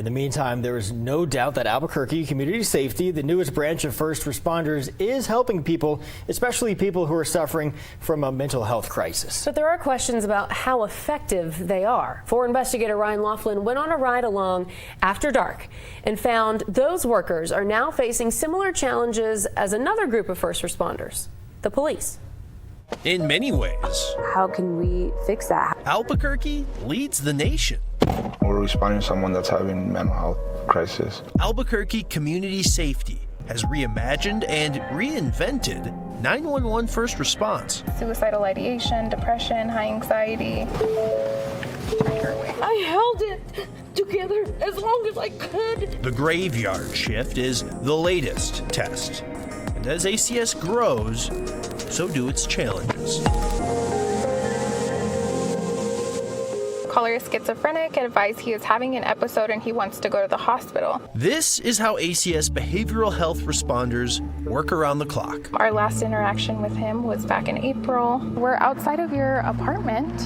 In the meantime, there is no doubt that Albuquerque Community Safety, the newest branch of first responders, is helping people, especially people who are suffering from a mental health crisis. But there are questions about how effective they are. Forward investigator Ryan Laughlin went on a ride along after dark and found those workers are now facing similar challenges as another group of first responders, the police. In many ways, how can we fix that? Albuquerque leads the nation. We're responding to someone that's having mental health crisis. Albuquerque Community Safety has reimagined and reinvented 911 first response. Suicidal ideation, depression, high anxiety. I held it together as long as I could. The graveyard shift is the latest test. And as ACS grows, so do its challenges. Caller is schizophrenic and advised he is having an episode and he wants to go to the hospital. This is how ACS behavioral health responders work around the clock. Our last interaction with him was back in April. We're outside of your apartment.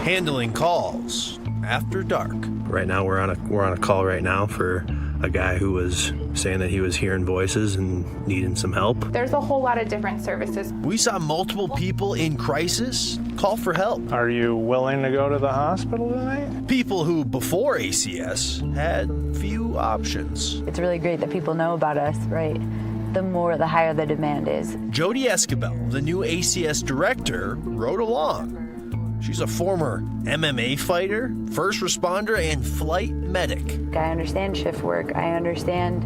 Handling calls after dark. Right now we're on a call right now for a guy who was saying that he was hearing voices and needing some help. There's a whole lot of different services. We saw multiple people in crisis call for help. Are you willing to go to the hospital tonight? People who, before ACS, had few options. It's really great that people know about us, right? The higher the demand is. Jody Escobel, the new ACS director, rode along. She's a former MMA fighter, first responder, and flight medic. I understand shift work. I understand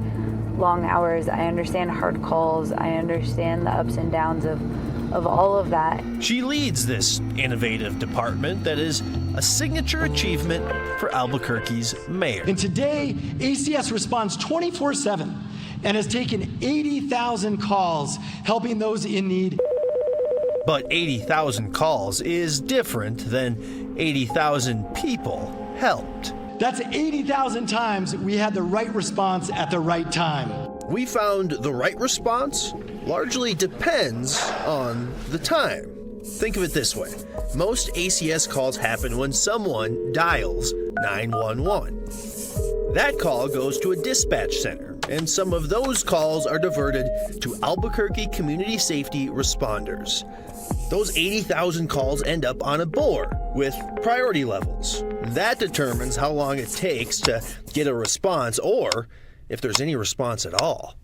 long hours. I understand hard calls. I understand the ups and downs of all of that. She leads this innovative department that is a signature achievement for Albuquerque's mayor. And today, ACS responds 24/7 and has taken 80,000 calls helping those in need. But 80,000 calls is different than 80,000 people helped. That's 80,000 times we had the right response at the right time. We found the right response largely depends on the time. Think of it this way. Most ACS calls happen when someone dials 911. That call goes to a dispatch center, and some of those calls are diverted to Albuquerque Community Safety responders. Those 80,000 calls end up on a board with priority levels. That determines how long it takes to get a response, or if there's any response at all.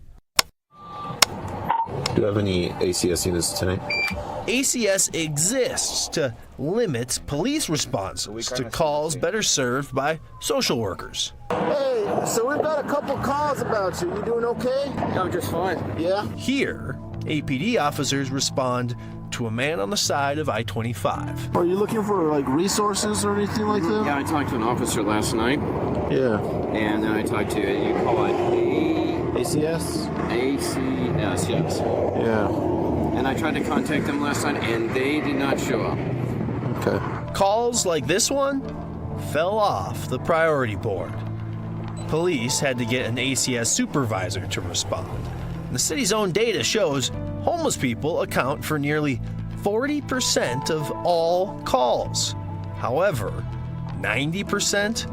Do you have any ACS units tonight? ACS exists to limit police responses to calls better served by social workers. Hey, so we've got a couple calls about you. You doing okay? I'm just fine. Yeah? Here, APD officers respond to a man on the side of I-25. Are you looking for like resources or anything like that? Yeah, I talked to an officer last night. Yeah. And then I talked to, you call it ACS? ACS, yes. Yeah. And I tried to contact them last night and they did not show up. Okay. Calls like this one fell off the priority board. Police had to get an ACS supervisor to respond. The city's own data shows homeless people account for nearly 40% of all calls. However, 90%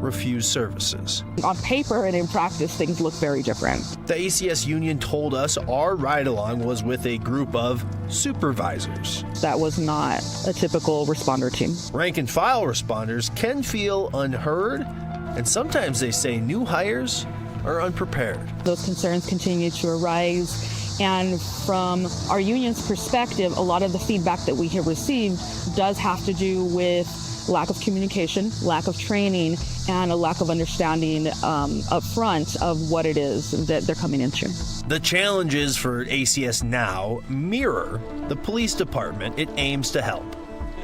refuse services. On paper and in practice, things look very different. The ACS union told us our ride-along was with a group of supervisors. That was not a typical responder team. Rank and file responders can feel unheard, and sometimes they say new hires are unprepared. Those concerns continue to arise. And from our union's perspective, a lot of the feedback that we have received does have to do with lack of communication, lack of training, and a lack of understanding up front of what it is that they're coming into. The challenges for ACS now mirror the police department it aims to help: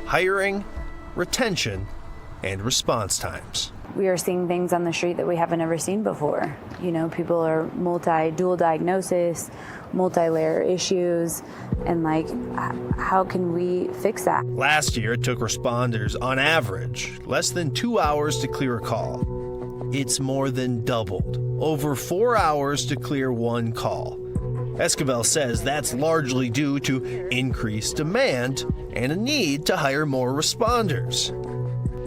hiring, retention, and response times. We are seeing things on the street that we haven't ever seen before. You know, people are dual diagnosis, multi-layer issues, and like, how can we fix that? Last year, it took responders, on average, less than 2 hours to clear a call. It's more than doubled, over 4 hours to clear one call. Escobel says that's largely due to increased demand and a need to hire more responders.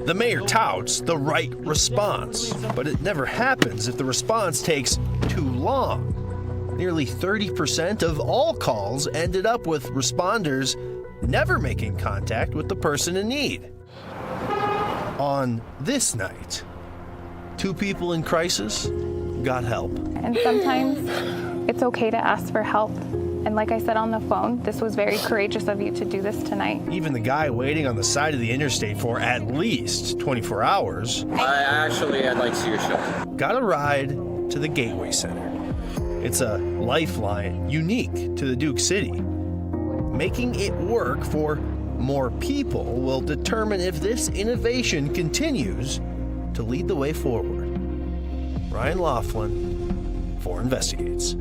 The mayor touts the right response, but it never happens if the response takes too long. Nearly 30% of all calls ended up with responders never making contact with the person in need. On this night, 2 people in crisis got help. And sometimes it's okay to ask for help. And like I said on the phone, this was very courageous of you to do this tonight. Even the guy waiting on the side of the interstate for at least 24 hours. I'd like to see your show. Got a ride to the Gateway Center. It's a lifeline unique to the Duke City. Making it work for more people will determine if this innovation continues to lead the way forward. Ryan Laughlin, 4 Investigates.